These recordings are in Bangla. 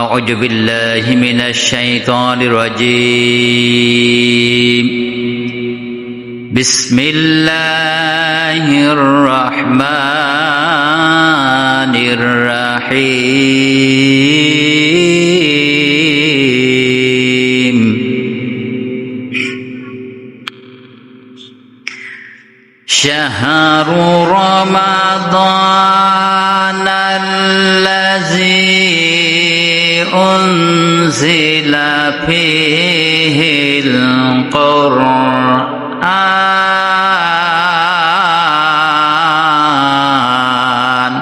أعوذ بالله من الشيطان الرجيم بسم الله الرحمن الرحيم شهر رمضان الذي أنزل فيه القرآن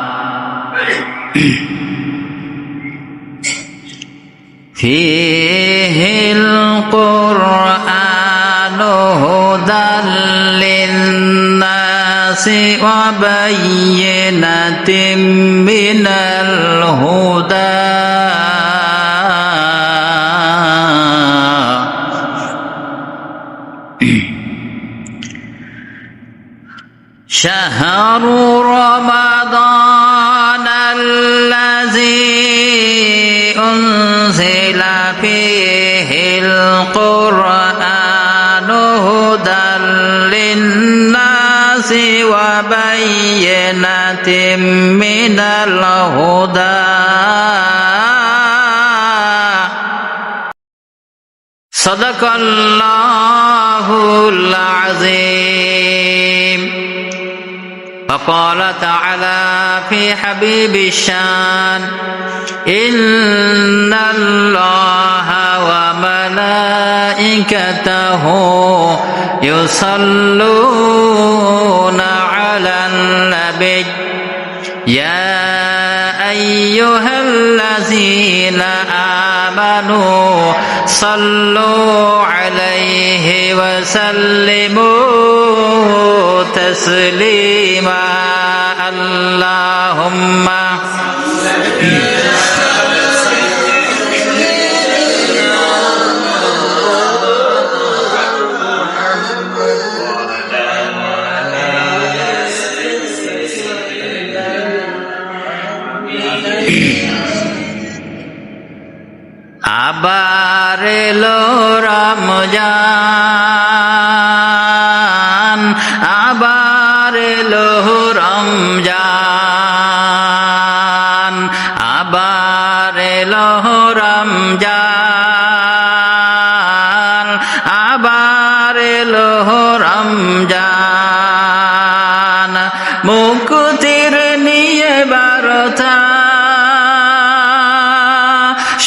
فيه القرآن هدى للناس وبينة من الهدى شهر رمضان الذي أنزل فيه القرآن هدى للناس وبينة من الهدى صدق الله العظيم وقال تعالى في حبيب الشان إن الله وملائكته يصلون على النبي يا أيها الذين آمنوا صلوا عليه وسلموا تسليما اللهم আবার এলো রমজান আবার এলো রমজান আবার এলো রমজান আবার এলো রমজান মুক্তির নিয়ে বারতা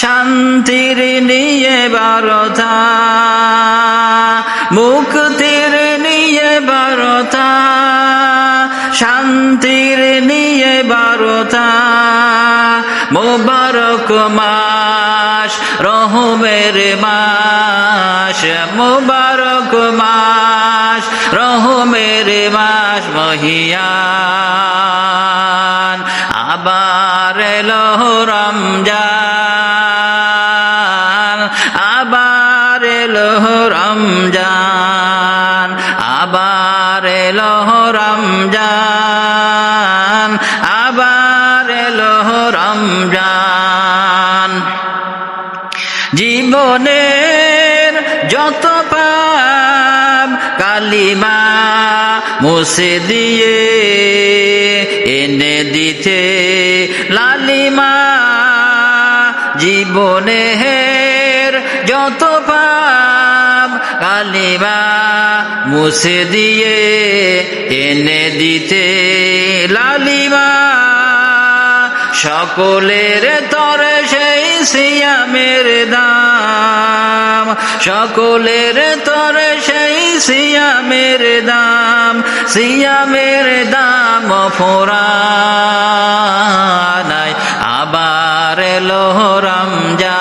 শান্তির নিয়ে বারতা মুক্তির নিয়ে বারতা শান্তির নিয়ে বারতা মুবারক মাস রহমের মাস মুবারক মাস রহমের মাস মহিয়ান আবার এলো রমজান আবার এলো রমজান আবার এলো রমজান আবার এলো রমজান জীবনের যত পাপ কালিমা মুছে দিয়ে এনে দিতে লালিমা জীবনের যত পাপ কালিমা মুছে দিয়ে এনে দিতে লালিমা সকলের তরে সেই সিয়ামের দাম সকলের তরে সেই সিয়ামের দাম ফুরায় আবার এলো রমজান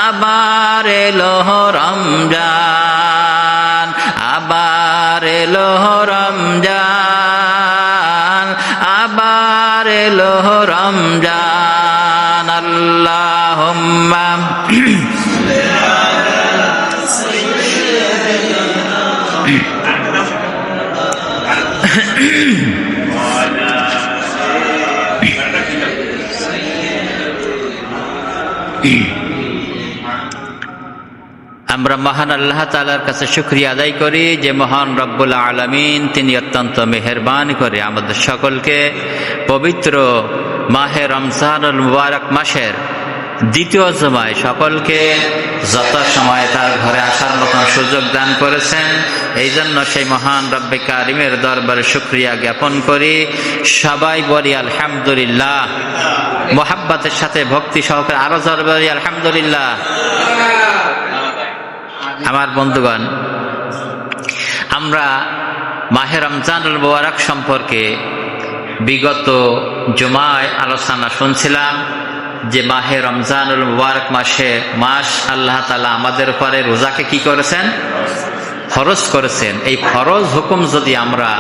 আবার এলো রমজান আবার এলো রমজান আবার এলো রমজান আল্লাহুম্মা আমরা মহান আল্লাহ তাআলার কাছে শুকরিয়া আদায় করি যে মহান রব্বুল আলামিন তিনি অত্যন্ত মেহেরবান করে আমাদের সকলকে পবিত্র মাহে রমজানুল মুবারক মাসের দ্বিতীয় জুমায় সকলকে যত সময় তার ঘরে আসার মতন সুযোগ দান করেছেন। এই জন্য সেই মহান রব্বে কারিমের দরবারে শুকরিয়া জ্ঞাপন করি। সবাই বলি আলহামদুলিল্লাহ, মোহাব্বতের সাথে ভক্তি সহকারে আরো জোরে বলি আলহামদুলিল্লাহ। আমার বন্ধুগণ, আমরা মাহে রমজানুল মুবারক সম্পর্কে বিগত জুমায় আলোচনা শুনছিলাম যে মাহে রমজানুল মুবারক মাস আল্লাহ তাআলা আমাদের উপরে রোজাকে কি করেছেন? ফরজ করেছেন। এই ফরজ হুকুম যদি আমরা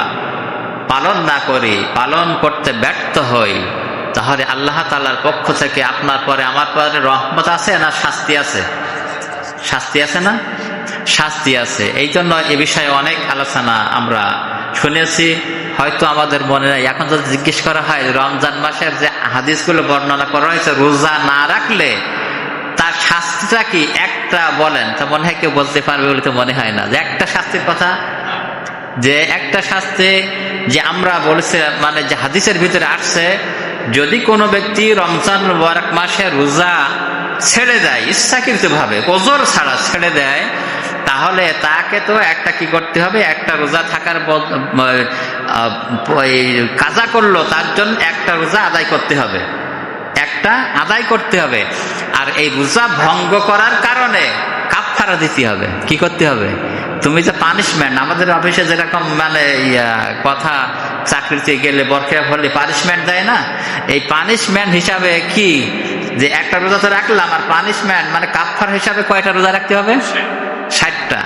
পালন না করি, পালন করতে ব্যর্থ হই, তাহলে আল্লাহ তাআলার পক্ষ থেকে আপনার পরে আমার পরে রহমত আছে না শাস্তি আছে? শাস্তি আছে না? শাস্তি আছে। এই জন্য এ বিষয়ে অনেক আলোচনা আমরা শুনেছি, হয়তো আমাদের মনে নাই। এখন যদি জিজ্ঞেস করা হয় রমজান মাসের যে হাদিসগুলো বর্ণনা করা হয়েছে রোজা না রাখলে তার শাস্তিটা কি, একটা বলেন তো মনে হয় কেউ বলতে পারবে বলে তো মনে হয় না। যে একটা শাস্তির কথা, যে একটা শাস্তি যে আমরা বলেছিলাম, মানে যে হাদিসের ভিতরে আসছে, যদি কোনো ব্যক্তি রমজান মুবারক মাসে রোজা ছেড়ে দেয় ইচ্ছাকৃত ভাবে, ওজর ছাড়া ছেড়ে দেয়, তাহলে তাকে তো একটা কি করতে হবে, একটা রোজা থাকার কাজা করলো, তার জন্য একটা রোজা আদায় করতে হবে, একটা আদায় করতে হবে। আর এই রোজা ভঙ্গ করার কারণে কাফারা দিতে হবে। কি করতে হবে? তুমি যে পানিশমেন্ট, আমাদের অফিসে যেরকম মানে কথা, চাকরিতে গেলে বরখেরা হলে পানিশমেন্ট দেয় না, এই পানিশমেন্ট হিসাবে কি, যে একটা রোজা তো রাখলাম, আর পানিশমেন্ট মানে কাফার হিসাবে কয়টা রোজা রাখতে হবে? 60টা।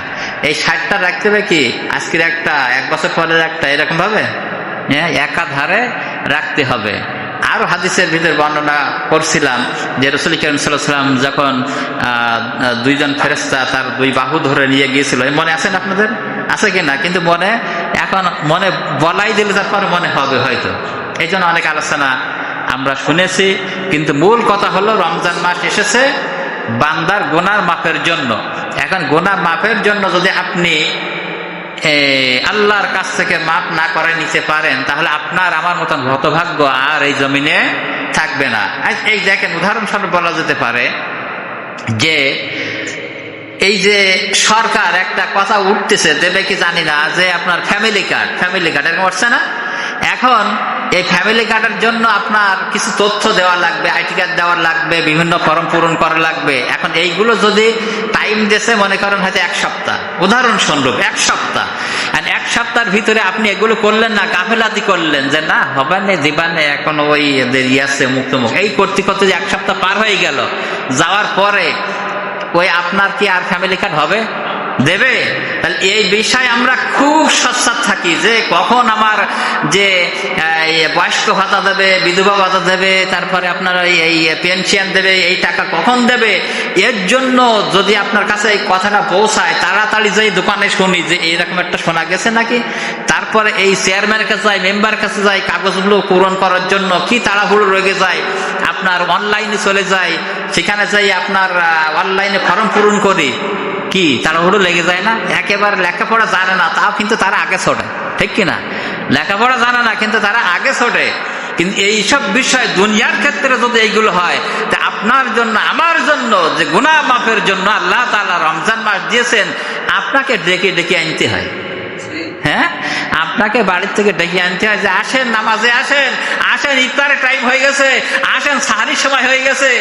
এই 60টা রাখতে হবে কি, আজকের একটা, এক বছর পরের একটা, এরকম ভাবে একাধারে রাখতে হবে। আরো হাদিসের ভিতরে বর্ণনা করছিলাম যে রাসূল কারীম সাল্লাল্লাহু আলাইহি ওয়াসাল্লাম যখন দুইজন ফেরেশতা তার দুই বাহু ধরে নিয়ে গিয়েছিল, মনে আছেন আপনাদের? আছে কিনা কিন্তু মনে, এখন মনে বলাই দিলে তারপর মনে হবে হয়তো। এই জন্য অনেক আলোচনা আমরা শুনেছি, কিন্তু মূল কথা হলো রমজান মাস এসেছে বান্দার গুনার মাফের জন্য। এখন গুনার মাফের জন্য যদি আপনি আল্লাহর কাছ থেকে মাফ না করে নিতে পারেন, তাহলে আপনার আমার মতন হতভাগ্য আর এই জমিনে থাকবে না। এই দেখেন, উদাহরণস্বরূপ বলা যেতে পারে যে এই যে সরকার একটা কথা উঠতেছে, দেবে কি জানি না, যে আপনার ফ্যামিলি কার্ড এরকম উঠছে না। এখন এই ফ্যামিলি কার্ডের জন্য আপনার কিছু তথ্য দেওয়া লাগবে, আইডি কার্ড দেওয়া লাগবে, বিভিন্ন ফর্ম পূরণ করা লাগবে। এখন এইগুলো যদি টাইম দিয়েছে, মনে করেন হয়তো 1 সপ্তাহ, উদাহরণস্বরূপ 1 সপ্তাহ, আর 1 সপ্তাহের ভিতরে আপনি এগুলো করলেন না, গাফেলাতি করলেন যে না হবে না, দিবানে এখন ওই আছে মুক্ত এই করতে করতে যে 1 সপ্তাহ পার হয়ে গেল, যাওয়ার পরে ওই আপনার কি আর ফ্যামিলি কার্ড হবে? দেবে? তাহলে এই বিষয়ে আমরা খুব সচ্ছাদ থাকি যে কখন আমার যে বয়স্ক ভাতা দেবে, বিধবা ভাতা দেবে, তারপরে আপনার এই পেনশন দেবে, এই টাকা কখন দেবে। এর জন্য যদি আপনার কাছে এই কথাটা পৌঁছায়, তাড়াতাড়ি যে দোকানে শুনি যে এইরকম একটা শোনা গেছে নাকি, তারপরে এই চেয়ারম্যানের কাছে যাই, মেম্বার কাছে যাই, কাগজগুলো পূরণ করার জন্য কি তাড়াহুড়ো রয়ে যায়, আপনার অনলাইনে চলে যায়, সেখানে যাই আপনার অনলাইনে ফর্ম পূরণ করি, কি তাড়াহুড়ো লেগে যায় না। একেবারে লেখাপড়া জানে না, তাও কিন্তু তারা আগে ছোটে, ঠিক কিনা? লেখাপড়া জানে না কিন্তু তারা আগে ছোটে। কিন্তু এইসব বিষয় দুনিয়ার ক্ষেত্রে যদি এইগুলো হয়, তা আপনার জন্য আমার জন্য যে গুনাহ মাফের জন্য আল্লাহ তাআলা রমজান মাস দিয়েছেন, আপনাকে ডেকে ডেকে আনতে হয়। হ্যাঁ, আপনাকে বাড়ির থেকে ডেকে আনতে হয় যে আসেন, নামাজে আসেন, আসেন, ইফতারের টাইম হয়ে গেছে, আসেন, সাহারির সময় হয়ে গেছে।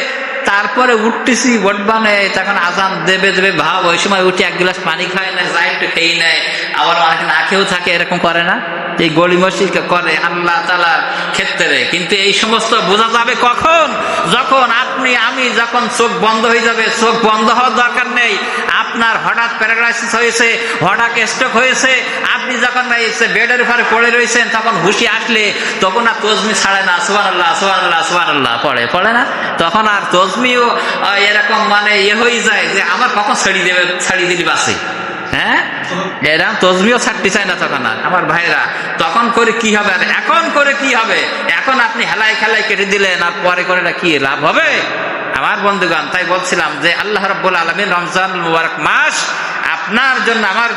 তারপরে উঠতেছি বটবানে, তখন আজান দেবে ভাব, ওই সময় উঠে 1 গ্লাস পানি খায় না, যা একটু খেয়ে নেয়, আবার অনেক না খেয়েও থাকে, এরকম করে না? এই গলিমসি করে আল্লাহ তাআলার ক্ষেত্রে। কিন্তু এই সমস্ত বোঝা যাবে কখন? যখন আপনি আমি যখন চোখ বন্ধ হয়ে যাবে। চোখ বন্ধ হওয়ার দরকার নেই, আপনার হঠাৎ প্যারালাইসিস হয়েছে, হঠাৎ স্ট্রোক হয়েছে, আপনি যখন বেডের উপরে পড়ে রয়েছেন, তখন হুঁশি আসলে তখন আর তসবিহ ছাড়ে না, সুবহানাল্লাহ সুবহানাল্লাহ সুবহানাল্লাহ পড়ে না, তখন আর তসবিহও এরকম মানে হয়ে যায় যে আমার কখন ছাড়িয়ে দিলি বাসে। হ্যাঁ, এরা তসবিহও ছাড়তে চায় না তখন আর। আমার ভাইরা, তখন করে কি হবে? আর এখন করে কি হবে? এখন আপনি হেলায় খেলায় কেটে দিলেন, আর পরে করে কি লাভ হবে? আমার বন্ধুগণ, তাই বলছিলাম যে আল্লাহ রাব্বুল আলামিন রমজানুল মুবারক মাস আপনার জন্য আমার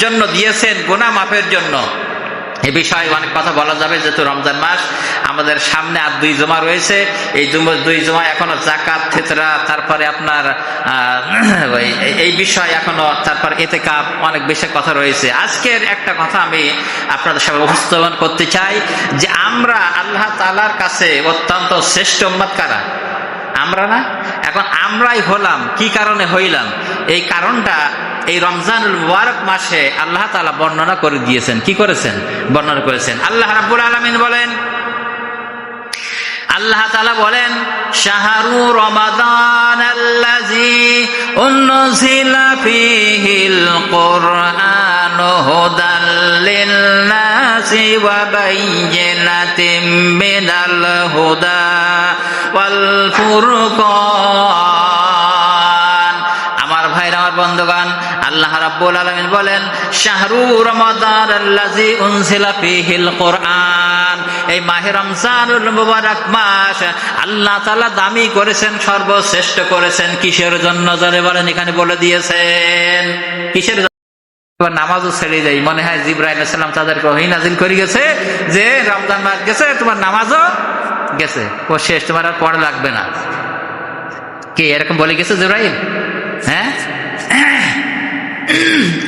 জন্য দিয়েছেন গুনাহ মাফের জন্য। এ বিষয়ে অনেক কথা বলা যাবে, যেহেতু রমজান মাস আমাদের সামনে আর 2 জুমা রয়েছে। এই 2 জুমা এখনো জাকাত, ফিতরা, তারপরে আপনার এই বিষয় এখনো, তারপর ইতিকাফ, অনেক বেশি কথা রয়েছে। আজকের একটা কথা আমি আপনাদের সামনে উপস্থাপন করতে চাই যে আমরা আল্লাহ তাআলার কাছে অত্যন্ত শ্রেষ্ঠ উম্মত কারা? আমরা না? এখন আমরাই হলাম, কি কারণে হইলাম? এই কারণটা এই রমজানুল মুবারক মাসে আল্লাহ তাআলা বর্ণনা করে দিয়েছেন। কি করেছেন? বর্ণনা করেছেন। আল্লাহ রাব্বুল আলামিন বলেন, আল্লাহ তাআলা বলেন, শাহরু রমাদানাল্লাযী উনজিলা ফীহিল কুরআনু হুদাল লিন-নাসি ওয়া বায়্যিনাতিম মিনাল হুদা ওয়াল ফুরকান। আমার ভাইরা, আমার বন্ধুগণ, আল্লাহ রাব্বুল আলামিন বলেন, শাহরু রমাদানাল্লাযী উনজিলা ফীহিল কুরআন, এই মাহে রমজানুল মুবারক মাস আল্লাহ তাআলা দামি করেছেন, সর্বশ্রেষ্ঠ করেছেন। কিসের জন্য? যারা বলেন, এখানে বলে দিয়েছেন কিসের জন্য। নামাজও ছেড়ে যায়, মনে হয় জিবরাইল আলাইহিস সালাম তাদেরকে ওহী নাযিল করে গেছে যে রমজান মাস গেছে, তোমার নামাজও গেছে, ও শেষ, তোমার আর পড়া লাগবে না। কি এরকম বলে গেছে জিবরাইল? হ্যাঁ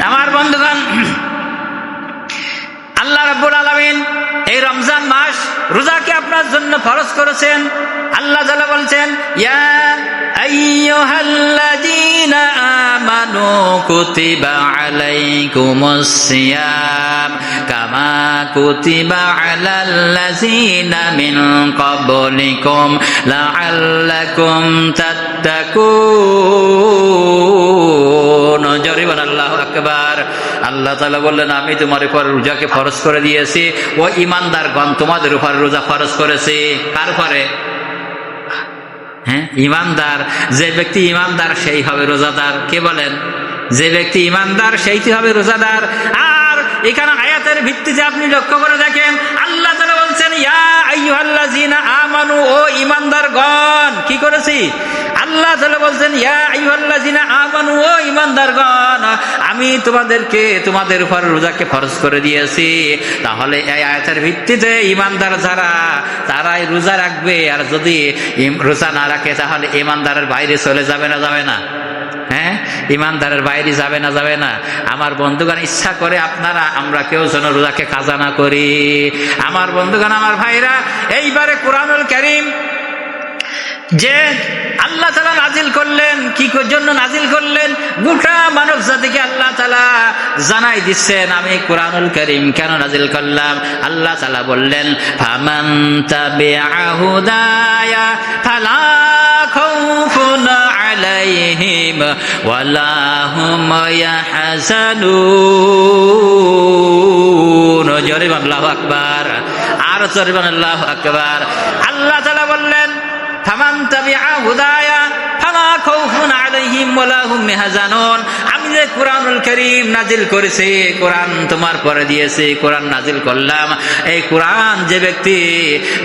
আমার বন্ধুগণ, আল্লাহ রাব্বুল আলামিন এই রমজান মাস রোজাকে আপনার জন্য ফরজ করেছেন। আল্লাহ তাআলা বলছেন, ইয়া আইয়ুহাল্লাযীনা আমানু কুতিবা আলাইকুমুস সিয়াম কামা কুতিবা আলাল্লাযীনা মিন ক্বাবলিকুম লাআল্লাকুম তাত্তাকুন। জোরে বলেন আল্লাহু আকবার। আল্লাহ তাআলা বললেন, আমি তোমার উপর রোজাকে ফরজ করে দিয়েছি, ও ঈমানদারগণ তোমাদের উপর রোজা ফরজ করেছি। কার উপরে? হ্যাঁ, ঈমানদার। যে ব্যক্তি ঈমানদার সেই হবে রোজাদার। কে বলেন? যে ব্যক্তি ঈমানদার সেইটি হবে রোজাদার। আর এখানে আয়াতের ভিত্তিতে আপনি লক্ষ্য করে দেখেন, আল্লাহ তাআলা বলছেন, ইয়া আইয়ুহাল্লাযীনা আমানু, ও ঈমানদারগণ। কি করেছি? আল্লাহ তাআলা বলছেন, ইয়া আইয়ুহাল্লাযীনা আমানু, ও ঈমানদারগণ, আমি তোমাদের উপর রোজাকে ফরজ করে দিয়েছি। তাহলে এই আয়াতের ভিত্তিতে ঈমানদার যারা, তারাই রোজা রাখবে। আর যদি রোজা না রাখে তাহলে ঈমানদারের বাইরে চলে যাবে না? যাবে না? হ্যাঁ, ঈমানদারের বাইরে যাবে না? যাবে না? আমার বন্ধুগণ, ইচ্ছা করে আমরা কেউ যেন রোজাকে কাজা না করি। আমার বন্ধুগণ, আমার ভাইরা, এইবারে কুরআনুল কারীম যে আল্লাহ তাআলা নাজিল করলেন, কি জন্য নাজিল করলেন? গোটা মানব জাতিকে আল্লাহ তাআলা জানাই দিচ্ছেন, আমি কুরআনুল কারীম কেন নাজিল করলাম। আল্লাহ তাআলা বললেন, ফামান তাবিআ হুদায়া ফালা খাউফুন আলাইহিম ওয়ালা হুম ইয়াহজানুন। জোরে বলেন আল্লাহু আকবার। আর জোরে বলেন আল্লাহু আকবার। আল্লাহ তাআলা বললেন, ফামান তাবিআ হুদায়া ফালা খাউফুন আলাইহিম ওয়ালা হুম ইয়াহজানুন। আমি যে কুরআনুল কারীম নাজিল করেছি, কোরআন তোমার পরে দিয়েছি, কোরআন নাজিল করলাম। এই কোরআন যে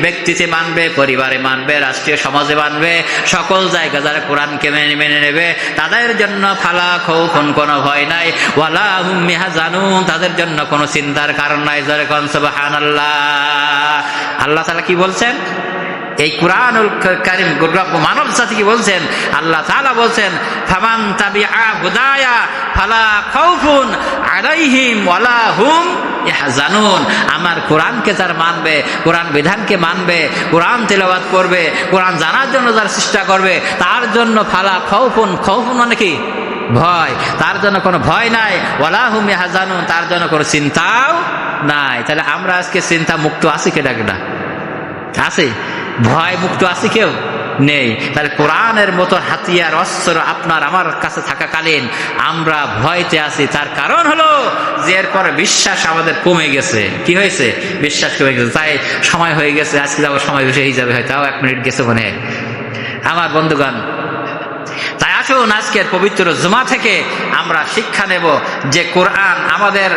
ব্যক্তিতে মানবে, পরিবারে মানবে, রাষ্ট্রীয় সমাজে মানবে, সকল জায়গা যারা কোরআনকে মেনে নেবে, তাদের জন্য ফালা খাউফুন, কোনো ভয় নাই, ওয়ালা হুম ইয়াহজানুন, তাদের জন্য কোনো চিন্তার কারণ নাই। যারা কোন সুবহানাল্লাহ। আল্লাহ তাআলা কি বলছেন? এই কুরআনুল কারীম মানব জাতিকে বলছেন, আল্লাহ তাআলা বলছেন, ফামান তাবিআ হুদায়া ফালা খাউফুন আলাইহিম ওয়ালা হুম ইয়াহজানুন। আমার কোরআনকে যারা মানবে, কোরআন বিধানকে মানবে, কোরআন তেলাওয়াত করবে, কোরআন জানার জন্য যারা চেষ্টা করবে, তার জন্য ফালা খাউফুন, খাউফুন মানে কি? ভয়। তার জন্য কোনো ভয় নাই, ওয়ালা হুম ইয়াহজানুন, তার জন্য কোনো চিন্তাও নাই। তাহলে আমরা আজকে চিন্তা মুক্ত আছি? কেডা কেডা আছে? ভয় মুক্ত আছে কেউ? নেই। তাহলে কোরআনের মতো হাতিয়ার, অস্ত্র আপনার আমার কাছে থাকাকালীন আমরা ভয়তে আছি। তার কারণ হলো যে এরপরে বিশ্বাস আমাদের কমে গেছে। কি হয়েছে? বিশ্বাস কমে গেছে। তাই সময় হয়ে গেছে, আজকে যাবো, সময় বেশি হয়ে যাবে, হয়তো 1 মিনিট গেছে মনে। আমার বন্ধুগণ, তাই আসুন আজকের পবিত্র জুমা থেকে আমরা শিক্ষা নেব যে কোরআন আমাদের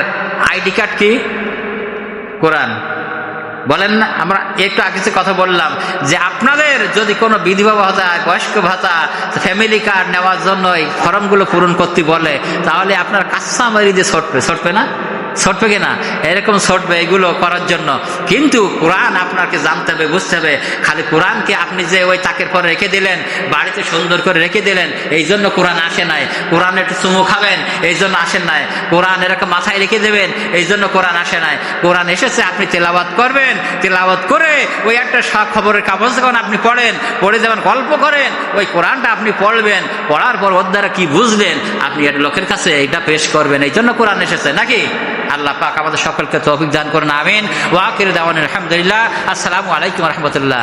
আইডি কার্ড। কি? কোরআন বলেন না? আমরা একটু আগে যে কথা বললাম যে আপনাদের যদি কোনো বিধবা ভাতা, বয়স্ক ভাতা, ফ্যামিলি কার্ড নেওয়ার জন্য এই ফর্মগুলো পূরণ করতে বলে, তাহলে আপনার কাঁচা মারি দিয়ে ছটবে না? ছটবে কিনা? এরকম ছটবে এগুলো করার জন্য। কিন্তু কোরআন আপনাকে জানতে হবে, বুঝতে হবে। খালি কোরআনকে আপনি যে ওই তাকের পরে রেখে দিলেন, বাড়িতে সুন্দর করে রেখে দিলেন, এই জন্য কোরআন আসে নাই। কোরআন একটু চুমু খাবেন, এই জন্য আসেন নাই। কোরআন এরকম মাথায় রেখে দেবেন, এই জন্য কোরআন আসে নাই। কোরআন এসেছে আপনি তেলাওয়াত করবেন, তেলাওয়াত করে ওই একটা খবরের কাগজ যখন আপনি পড়েন, পড়ে যেমন গল্প করেন, ওই কোরআনটা আপনি পড়বেন, পড়ার পর ওর দ্বারা কি বুঝলেন আপনি এটা লোকের কাছে এটা পেশ করবেন। এই জন্য কোরআন এসেছে নাকি? আল্লাহ পাক আমাদের সকলকে তৌফিক দান করুন, আমিন। ওয়া আখিরু দাওয়ানা আলহামদুলিল্লাহ। আসসালামু আলাইকুম ওয়া রাহমাতুল্লাহ।